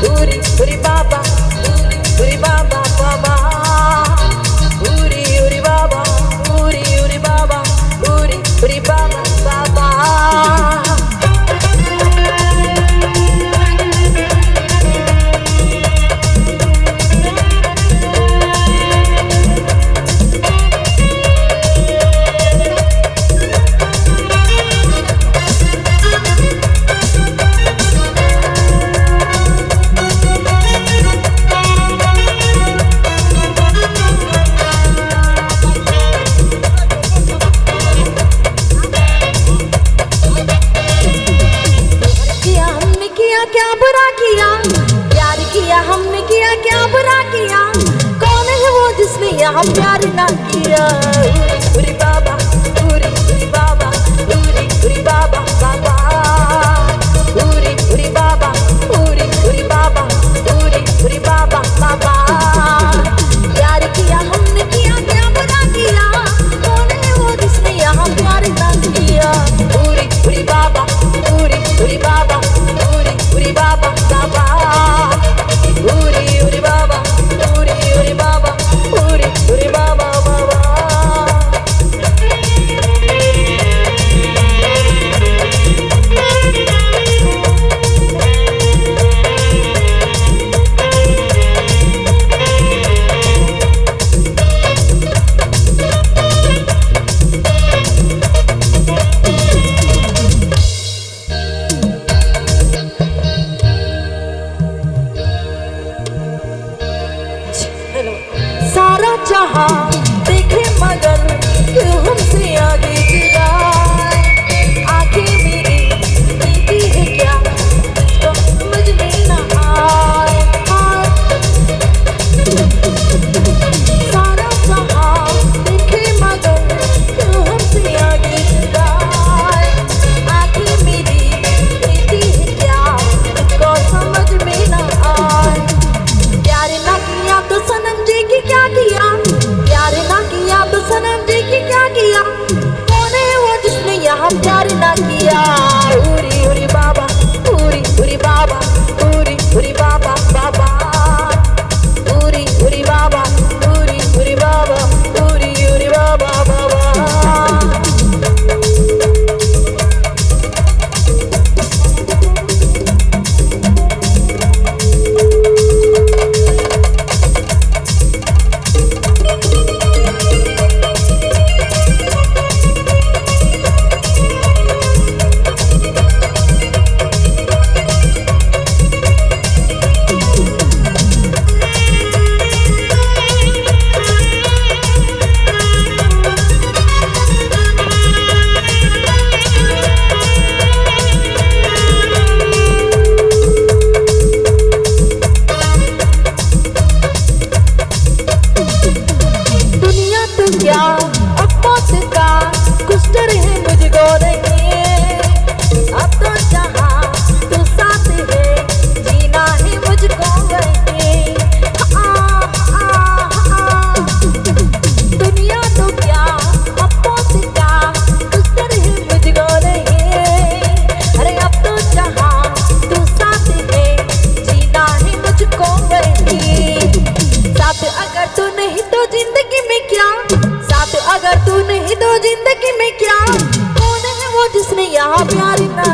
Uri Uri Baba, Uri Baba Baba. Uri Uri Baba, Uri Baba, Uri Baba Baba. क्या बुरा किया, प्यार किया हमने, किया क्या बुरा किया। कौन है वो जिसने यहाँ प्यार ना किया। उरी बाबा, उरी बाबा, उरी बाबा बाबा। उरी बाबा, उरी बाबा, उरी बाबा बाबा। प्यार किया हमने, किया क्या बुरा किया। कौन है वो जिसने यहाँ प्यार ना किया। उरी बाबा, उरी बाबा, Uri Baba Baba. Uri Baba, Uri Baba, Uri Baba Baba. सारा जहां देखे मगर क्यों हमसे आगे गिराए। आंखें मेरी देखती है क्या, इसको समझ में ना आए। सारा जहां देखे मगर क्यों हमसे आगे गिराए। आंखें मेरी देखती है क्या, इसको समझ में ना आए। प्यार ना किया तो सनम जी की क्या किया। प्यार ना किया तो सनम जी की क्या किया। कौन है वो जिसने यहाँ प्यार ना किया। उरी बाबा, उरी बाबा, उरी बाबा बाबा। उरी बाबा, उरी बाबा, उरी बाबा बाबा। क्या अब पहुंचता कुछ डर है मुझको नहीं। अब तो जहाँ तू साथ है जीना है मुझको नहीं। दुनिया तो क्या अब पहुंचता कुछ डर है मुझको नहीं। अरे अब तो जहाँ तू साथ है जीना है मुझको नहीं। साथ अगर तू नहीं तो जिंदगी में क्या। साथ अगर तू नहीं तो जिंदगी में क्या। कौन है वो जिसने यहाँ प्यार ना